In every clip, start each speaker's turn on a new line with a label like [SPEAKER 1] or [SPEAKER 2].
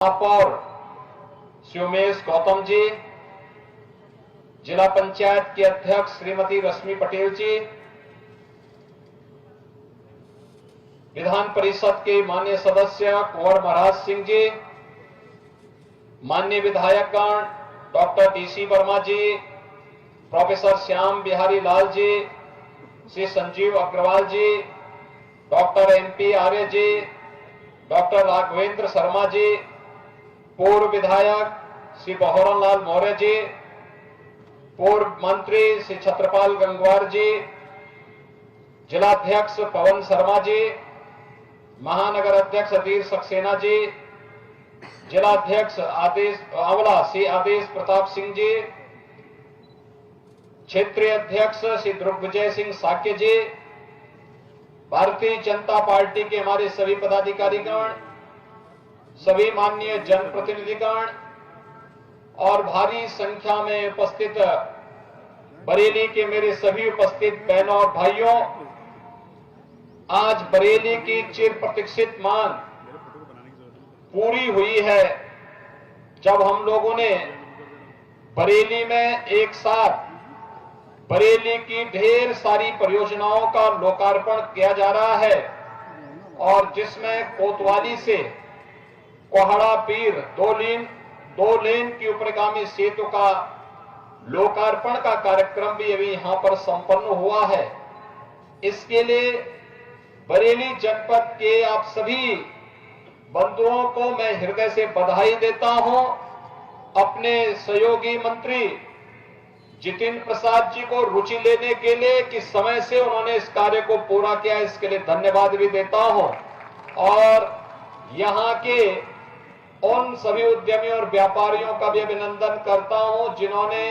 [SPEAKER 1] महापौर श्री उमेश गौतम जी, जिला पंचायत के अध्यक्ष श्रीमती रश्मि पटेल जी, विधान परिषद के माननीय सदस्य कुंवर महाराज सिंह जी, माननीय विधायकगण डॉक्टर डीसी वर्मा जी, प्रोफेसर श्याम बिहारी लाल जी, श्री संजीव अग्रवाल जी, डॉक्टर एमपी आर्य जी, डॉक्टर राघवेंद्र शर्मा जी, पूर्व विधायक श्री बहोरन लाल मौर्य जी, पूर्व मंत्री श्री छत्रपाल गंगवार जी, जिलाध्यक्ष पवन शर्मा जी, महानगर अध्यक्ष अधीर सक्सेना जी, जिलाध्यक्ष आंवला श्री आदेश प्रताप सिंह जी, क्षेत्रीय अध्यक्ष श्री ध्रुव विजय सिंह साक्य जी, भारतीय जनता पार्टी के हमारे सभी पदाधिकारीगण, सभी माननीय जनप्रतिनिधिगण और भारी संख्या में उपस्थित बरेली के मेरे सभी उपस्थित बहनों और भाइयों, आज बरेली की चिर प्रतीक्षित मांग पूरी हुई है। जब हम लोगों ने बरेली में एक साथ बरेली की ढेर सारी परियोजनाओं का लोकार्पण किया जा रहा है और जिसमें कोतवाली से कोहड़ा पीर दो लेन की ऊपरगामी सेतु का लोकार्पण का कार्यक्रम भी अभी यहां पर संपन्न हुआ है। इसके लिए बरेली जनपद के आप सभी बंधुओं को मैं हृदय से बधाई देता हूं। अपने सहयोगी मंत्री जितेंद्र प्रसाद जी को रुचि लेने के लिए कि समय से उन्होंने इस कार्य को पूरा किया, इसके लिए धन्यवाद भी देता हूं। और यहां के उन सभी उद्यमियों और व्यापारियों का भी अभिनंदन करता हूं जिन्होंने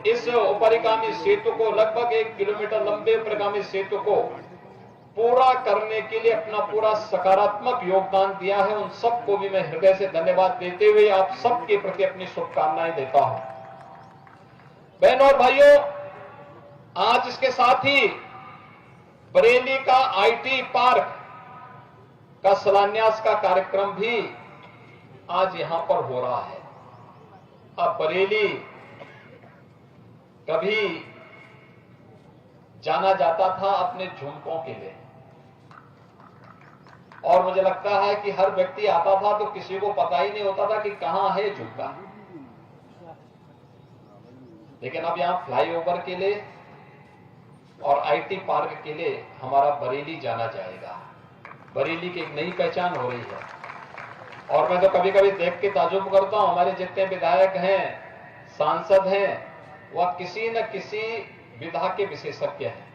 [SPEAKER 1] इस उपरिगामी सेतु को, लगभग 1 किलोमीटर लंबे उपरिगामी सेतु को पूरा करने के लिए अपना पूरा सकारात्मक योगदान दिया है। उन सबको भी मैं हृदय से धन्यवाद देते हुए आप सबके प्रति अपनी शुभकामनाएं देता हूं। बहनों और भाइयों, आज इसके साथ ही बरेली का आईटी पार्क का शिलान्यास का कार्यक्रम भी आज यहां पर हो रहा है। अब बरेली कभी जाना जाता था अपने झुमकों के लिए और मुझे लगता है कि हर व्यक्ति आता था तो किसी को पता ही नहीं होता था कि कहां है झुमका। लेकिन अब यहां फ्लाईओवर के लिए और आईटी पार्क के लिए हमारा बरेली जाना जाएगा। बरेली की एक नई पहचान हो रही है और मैं तो कभी कभी देख के ताजुब करता हूं, हमारे जितने विधायक हैं, सांसद हैं, वह किसी न किसी विधा के विशेषज्ञ हैं।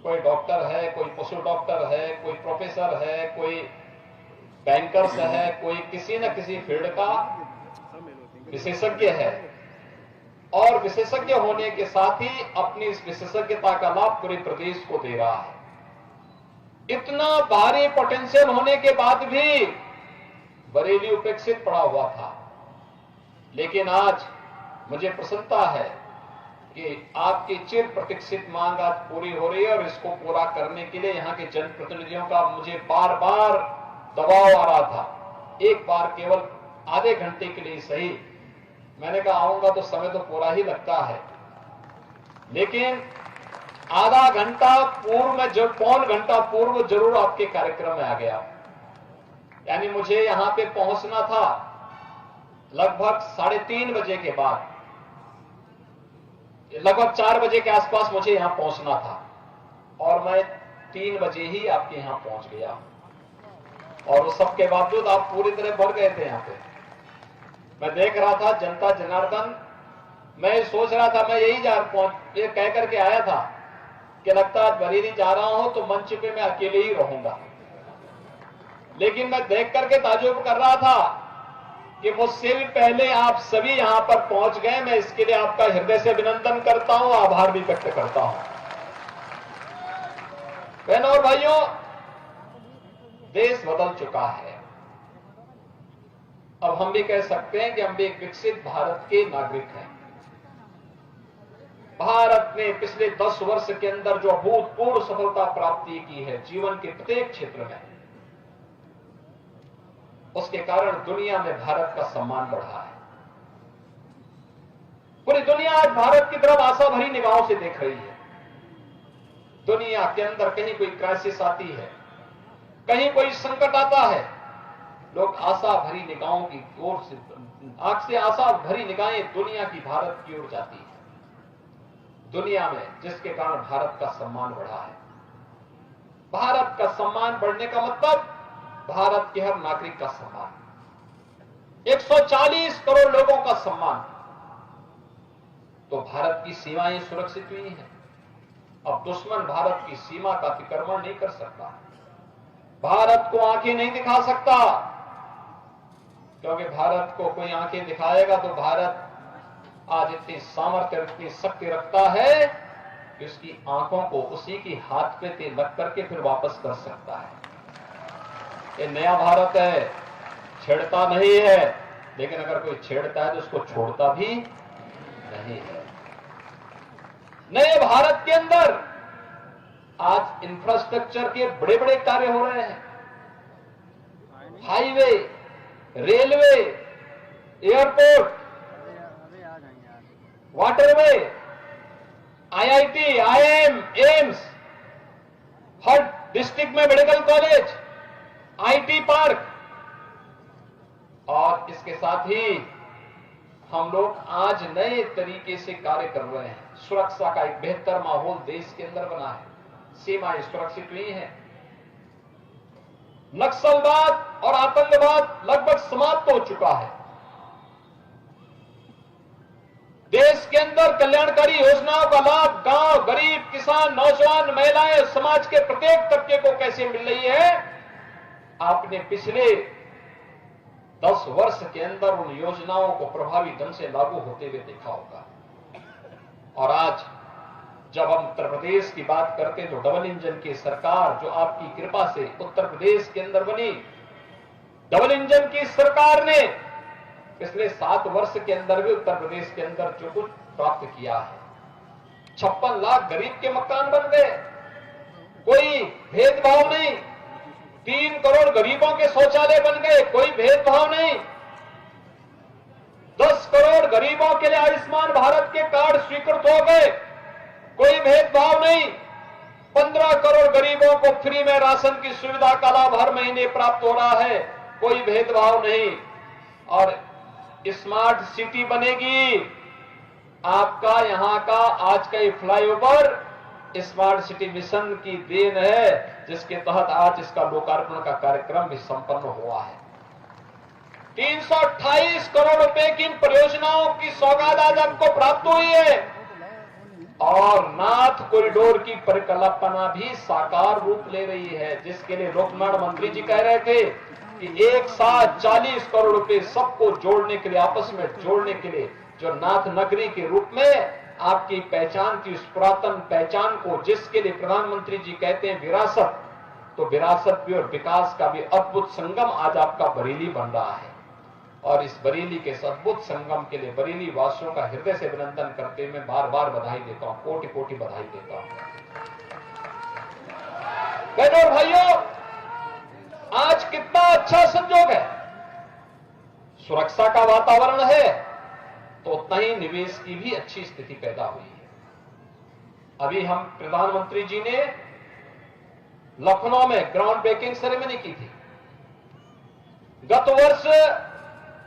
[SPEAKER 1] कोई डॉक्टर है, कोई पशु डॉक्टर है, कोई प्रोफेसर है, कोई बैंकर्स है, कोई किसी न किसी फील्ड का विशेषज्ञ है और विशेषज्ञ होने के साथ ही अपनी इस विशेषज्ञता का लाभ पूरे प्रदेश को दे रहा है। इतना भारी पोटेंशियल होने के बाद भी बरेली उपेक्षित पड़ा हुआ था, लेकिन आज मुझे प्रसन्नता है कि आपकी चिर प्रतीक्षित मांग आज पूरी हो रही है और इसको पूरा करने के लिए यहाँ के जनप्रतिनिधियों का मुझे बार बार दबाव आ रहा था। एक बार केवल आधे घंटे के लिए सही, मैंने कहा आऊंगा तो समय तो पूरा ही लगता है, लेकिन आधा घंटा पूर्व में, जब पौन घंटा पूर्व जरूर आपके कार्यक्रम में आ गया। यानी मुझे यहां पे पहुंचना था लगभग 3:30 बजे के बाद, लगभग 4 बजे के आसपास मुझे यहां पहुंचना था और मैं 3 बजे ही आपके यहां पहुंच गया और उस सब के बावजूद आप पूरी तरह भर गए थे यहां पे। मैं देख रहा था जनता जनार्दन, मैं सोच रहा था मैं यही ये कह करके आया था कि लगता है बरेली जा रहा हूं तो मंच पे मैं अकेले ही रहूंगा, लेकिन मैं देख करके ताजुब कर रहा था कि मुझसे भी पहले आप सभी यहां पर पहुंच गए। मैं इसके लिए आपका हृदय से अभिनंदन करता हूं, आभार भी व्यक्त करता हूं। बहनों और भाइयों, देश बदल चुका है। अब हम भी कह सकते हैं कि हम भी एक विकसित भारत के नागरिक हैं। भारत ने पिछले 10 वर्ष के अंदर जो अभूतपूर्व सफलता प्राप्ति की है जीवन के प्रत्येक क्षेत्र में, उसके कारण दुनिया में भारत का सम्मान बढ़ा है। पूरी दुनिया आज भारत की तरफ आशा भरी निगाहों से देख रही है। दुनिया के अंदर कहीं कोई क्राइसिस आती है, कहीं कोई संकट आता है, लोग आशा भरी निगाहों की ओर से, आंख से आशा भरी निगाहें दुनिया की भारत की ओर जाती है। दुनिया में, जिसके कारण भारत का सम्मान बढ़ा है। भारत का सम्मान बढ़ने का मतलब भारत के हर नागरिक का सम्मान, 140 करोड़ लोगों का सम्मान। तो भारत की सीमाएं सुरक्षित हुई हैं। अब दुश्मन भारत की सीमा का अतिक्रमण नहीं कर सकता, भारत को आंखें नहीं दिखा सकता, क्योंकि भारत को कोई आंखें दिखाएगा तो भारत आज इतनी सामर्थ्य, इतनी शक्ति रखता है कि उसकी आंखों को उसी की हाथ पे लग करके फिर वापस कर सकता है। ये नया भारत है, छेड़ता नहीं है, लेकिन अगर कोई छेड़ता है तो उसको छोड़ता भी नहीं है। नए भारत के अंदर आज इंफ्रास्ट्रक्चर के बड़े बड़े कार्य हो रहे हैं। Highway, railway, airport, waterway, IIT, IIM, AIIMS, हर डिस्ट्रिक्ट में मेडिकल कॉलेज, आईटी पार्क, और इसके साथ ही हम लोग आज नए तरीके से कार्य कर रहे हैं। सुरक्षा का एक बेहतर माहौल देश के अंदर बना है, सीमाएं सुरक्षित हुई हैं, नक्सलवाद और आतंकवाद लगभग समाप्त हो चुका है। देश के अंदर कल्याणकारी योजनाओं का लाभ गांव, गरीब, किसान, नौजवान, महिलाएं, समाज के प्रत्येक तबके को कैसे मिल रही है, आपने पिछले 10 वर्ष के अंदर उन योजनाओं को प्रभावी ढंग से लागू होते हुए देखा होगा। और आज जब हम उत्तर प्रदेश की बात करते हैं तो डबल इंजन की सरकार जो आपकी कृपा से उत्तर प्रदेश के अंदर बनी, डबल इंजन की सरकार ने पिछले 7 वर्ष के अंदर भी उत्तर प्रदेश के अंदर जो कुछ प्राप्त किया है, 56 लाख गरीब के मकान बन गए, कोई भेदभाव नहीं, 3 करोड़ गरीबों के शौचालय बन गए, कोई भेदभाव नहीं, 10 करोड़ गरीबों के लिए आयुष्मान भारत के कार्ड स्वीकृत हो गए, कोई भेदभाव नहीं, 15 करोड़ गरीबों को फ्री में राशन की सुविधा का लाभ हर महीने प्राप्त हो रहा है, कोई भेदभाव नहीं। और स्मार्ट सिटी बनेगी। आपका यहां का आज का ये फ्लाईओवर स्मार्ट सिटी मिशन की देन है, जिसके तहत आज इसका लोकार्पण का कार्यक्रम भी संपन्न हुआ है। 328 करोड़ रुपए की इन परियोजनाओं की सौगात आज आपको प्राप्त हुई है। और नाथ कॉरिडोर की परिकल्पना भी साकार रूप ले रही है, जिसके लिए लोक निर्माण मंत्री जी कह रहे थे कि एक साथ 40 करोड़ रुपए सबको जोड़ने के लिए, आपस में जोड़ने के लिए, जो नाथ नगरी के रूप में आपकी पहचान की उस पुरातन पहचान को, जिसके लिए प्रधानमंत्री जी कहते हैं विरासत, तो विरासत भी और विकास का भी अद्भुत संगम आज आपका बरेली बन रहा है। और इस बरेली के इस अद्भुत संगम के लिए बरेली वासियों का हृदय से अभिनंदन करते हुए मैं बार बार बधाई देता हूं, कोटि कोटि बधाई देता हूं। बहनों और भाइयों, आज कितना अच्छा संयोग है, सुरक्षा का वातावरण है तो उतना ही निवेश की भी अच्छी स्थिति पैदा हुई है। अभी हम प्रधानमंत्री जी ने लखनऊ में ग्राउंड ब्रेकिंग सेरेमनी की थी। गत वर्ष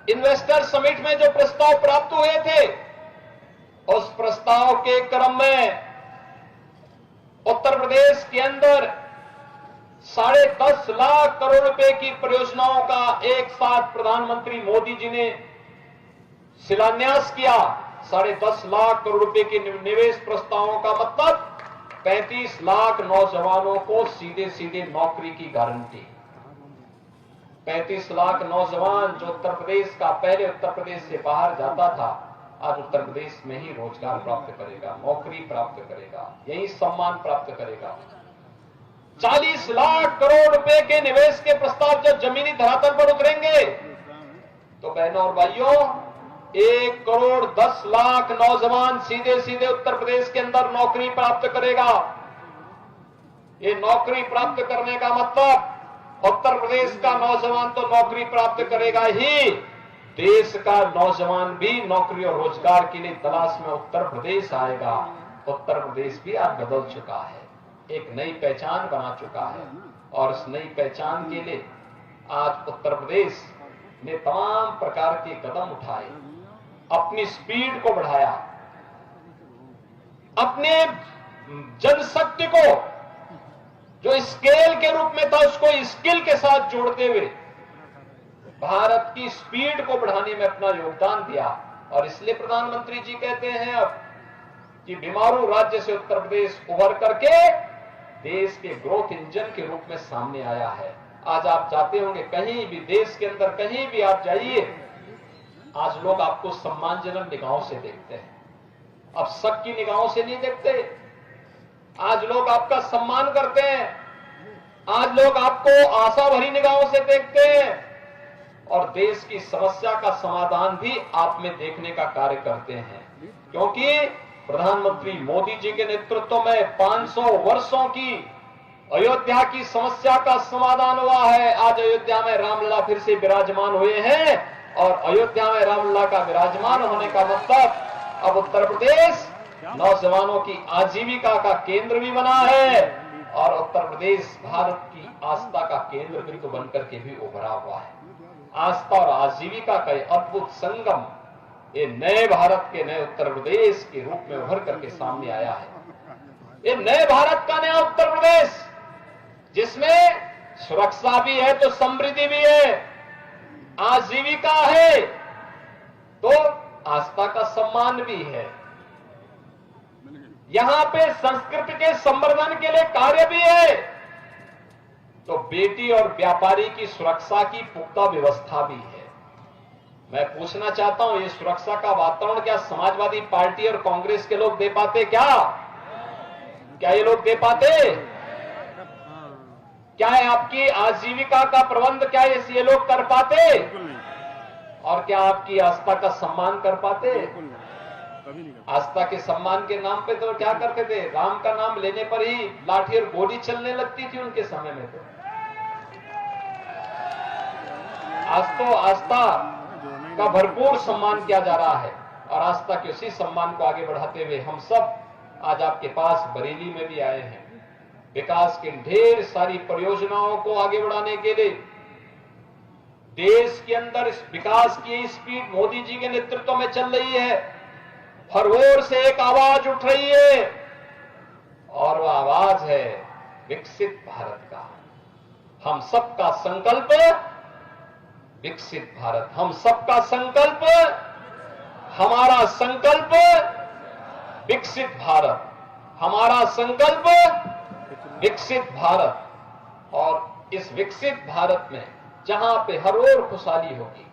[SPEAKER 1] इन्वेस्टर समिट में जो प्रस्ताव प्राप्त हुए थे, उस प्रस्ताव के क्रम में उत्तर प्रदेश के अंदर 10.5 लाख करोड़ रुपए की परियोजनाओं का एक साथ प्रधानमंत्री मोदी जी ने शिलान्यास किया। 10.5 लाख करोड़ रुपए के निवेश प्रस्तावों का मतलब 35 लाख नौजवानों को सीधे सीधे नौकरी की गारंटी। 35 लाख नौजवान जो उत्तर प्रदेश का, पहले उत्तर प्रदेश से बाहर जाता था, आज उत्तर प्रदेश में ही रोजगार प्राप्त करेगा, नौकरी प्राप्त करेगा, यही सम्मान प्राप्त करेगा। 40 लाख करोड़ रुपए के निवेश के प्रस्ताव जब जमीनी धरातल पर उतरेंगे तो बहनों और भाइयों 1 करोड़ 10 लाख नौजवान सीधे सीधे उत्तर प्रदेश के अंदर नौकरी प्राप्त करेगा। ये नौकरी प्राप्त करने का मतलब उत्तर प्रदेश का नौजवान तो नौकरी प्राप्त करेगा ही, देश का नौजवान भी नौकरी और रोजगार के लिए तलाश में उत्तर प्रदेश आएगा। उत्तर प्रदेश भी आज बदल चुका है, एक नई पहचान बना चुका है, और इस नई पहचान के लिए आज उत्तर प्रदेश ने तमाम प्रकार के कदम उठाए, अपनी स्पीड को बढ़ाया, अपने जनशक्ति को जो स्केल के रूप में था उसको स्किल के साथ जोड़ते हुए भारत की स्पीड को बढ़ाने में अपना योगदान दिया। और इसलिए प्रधानमंत्री जी कहते हैं अब कि बीमारू राज्य से उत्तर प्रदेश उभर करके देश के ग्रोथ इंजन के रूप में सामने आया है। आज आप जाते होंगे कहीं भी, देश के अंदर कहीं भी आप जाइए, आज लोग आपको सम्मानजनक निगाहों से देखते हैं, अब शक की निगाहों से नहीं देखते। आज लोग आपका सम्मान करते हैं, आज लोग आपको आशा भरी निगाहों से देखते हैं, और देश की समस्या का समाधान भी आप में देखने का कार्य करते हैं। क्योंकि प्रधानमंत्री मोदी जी के नेतृत्व में 500 वर्षों की अयोध्या की समस्या का समाधान हुआ है। आज अयोध्या में रामलला फिर से विराजमान हुए हैं, और अयोध्या में रामलला का विराजमान होने का मतलब अब उत्तर प्रदेश नौजवानों की आजीविका का केंद्र भी बना है, और उत्तर प्रदेश भारत की आस्था का केंद्र बिंदु बनकर के भी उभरा हुआ है। आस्था और आजीविका का अद्भुत संगम ये नए भारत के, नए उत्तर प्रदेश के रूप में उभर करके सामने आया है। ये नए भारत का नया उत्तर प्रदेश, जिसमें सुरक्षा भी है तो समृद्धि भी है, आजीविका है तो आस्था का सम्मान भी है, यहां पे संस्कृति के संवर्धन के लिए कार्य भी है, तो बेटी और व्यापारी की सुरक्षा की पुख्ता व्यवस्था भी है। मैं पूछना चाहता हूं, ये सुरक्षा का वातावरण क्या समाजवादी पार्टी और कांग्रेस के लोग दे पाते? क्या ये लोग दे पाते? क्या है आपकी आजीविका का प्रबंध क्या ये लोग कर पाते? और क्या आपकी आस्था का सम्मान कर पाते? आस्था के सम्मान के नाम पे तो क्या करते थे, राम का नाम लेने पर ही लाठी और गोली चलने लगती थी उनके समय में। तो आज तो आस्था का भरपूर सम्मान किया जा रहा है, और आस्था के उसी सम्मान को आगे बढ़ाते हुए हम सब आज आपके पास बरेली में भी आए हैं। विकास की ढेर सारी परियोजनाओं को आगे बढ़ाने के लिए देश के अंदर इस विकास की स्पीड मोदी जी के नेतृत्व में चल रही है। हर ओर से एक आवाज उठ रही है, और वह आवाज है विकसित भारत का। हम सबका संकल्प विकसित भारत, हम सबका संकल्प, हमारा संकल्प विकसित भारत, हमारा संकल्प विकसित भारत। और इस विकसित भारत में जहां पे हर ओर खुशहाली होगी,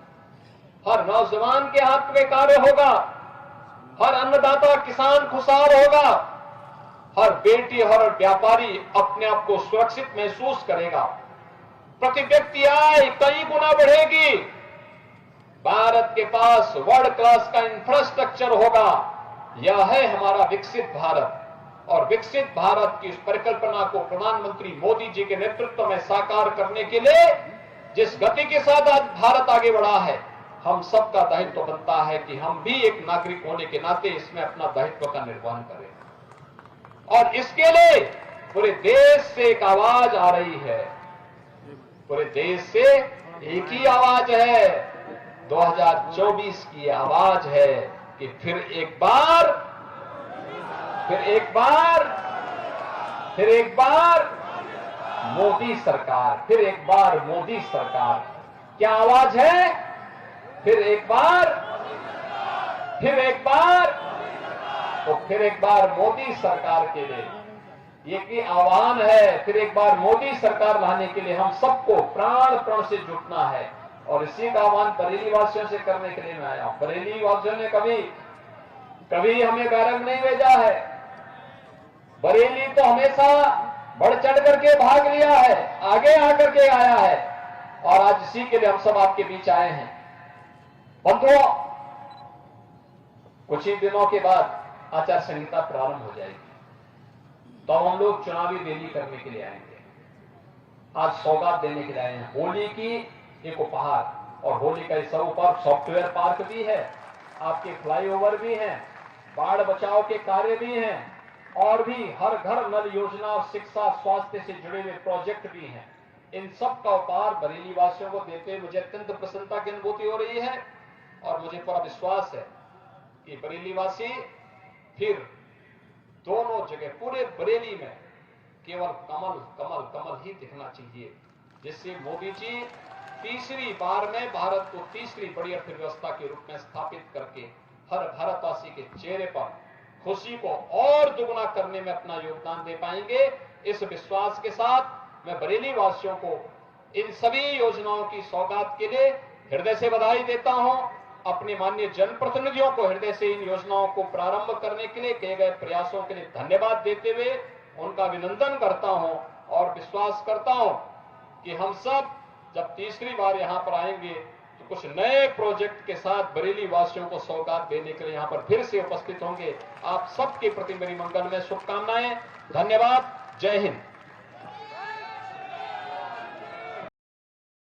[SPEAKER 1] हर नौजवान के हाथ में कार्य होगा, हर अन्नदाता किसान खुशहाल होगा, हर बेटी हर व्यापारी अपने आप को सुरक्षित महसूस करेगा, प्रति व्यक्ति आय कई गुना बढ़ेगी, भारत के पास वर्ल्ड क्लास का इंफ्रास्ट्रक्चर होगा। यह है हमारा विकसित भारत। और विकसित भारत की इस परिकल्पना को प्रधानमंत्री मोदी जी के नेतृत्व में साकार करने के लिए जिस गति के साथ आज भारत आगे बढ़ा है, हम सबका दायित्व बनता है कि हम भी एक नागरिक होने के नाते इसमें अपना दायित्व का निर्वहन करें। और इसके लिए पूरे देश से एक आवाज आ रही है, पूरे देश से एक ही आवाज है, 2024 की आवाज है कि फिर एक बार मोदी सरकार, फिर एक बार मोदी सरकार। क्या आवाज है? फिर एक बार तो फिर एक बार मोदी सरकार के लिए ये की आह्वान है। फिर एक बार मोदी सरकार लाने के लिए हम सबको प्राण से जुटना है, और इसी का आह्वान बरेली वासियों से करने के लिए मैं आया हूं। बरेली वासियों ने कभी हमें बैरक नहीं भेजा है, बरेली तो हमेशा बढ़ चढ़ करके भाग लिया है, आगे आकर के आया है, और आज इसी के लिए हम सब आपके बीच आए हैं। बंधुओं, कुछ ही दिनों के बाद आचार संहिता प्रारंभ हो जाएगी, तो हम लोग चुनावी रैली करने के लिए आएंगे। आज सौगात देने के लिए आए हैं। होली की एक उपहार, और होली का इस ऊपर सॉफ्टवेयर पार्क भी है, आपके फ्लाईओवर भी हैं, बाढ़ बचाव के कार्य भी हैं, और भी हर घर नल योजना और शिक्षा स्वास्थ्य से जुड़े हुए प्रोजेक्ट भी हैं। इन सब का उपहार बरेली वासियों को देते हुए मुझे अत्यंत प्रसन्नता की अनुभूति हो रही है, और मुझे पूरा विश्वास है कि बरेली वासी फिर दोनों जगह पूरे बरेली में केवल कमल कमल कमल ही दिखना चाहिए, जिससे मोदी जी तीसरी बार में भारत को तीसरी बड़ी अर्थव्यवस्था के रूप में स्थापित करके हर भारतवासी के चेहरे पर खुशी को और दुगना करने में अपना योगदान दे पाएंगे। इस विश्वास के साथ मैं बरेली वासियों को इन सभी योजनाओं की सौगात के लिए हृदय से बधाई देता हूं। अपने माननीय जनप्रतिनिधियों को हृदय से इन योजनाओं को प्रारंभ करने के लिए किए गए प्रयासों के लिए धन्यवाद देते हुए उनका अभिनंदन करता हूं, और विश्वास करता हूं कि हम सब जब तीसरी बार यहां पर आएंगे तो कुछ नए प्रोजेक्ट के साथ बरेली वासियों को सौगात देने के लिए यहां पर फिर से उपस्थित होंगे। आप सबके प्रति मेरी मंगलमय शुभकामनाएं। धन्यवाद। जय हिंद।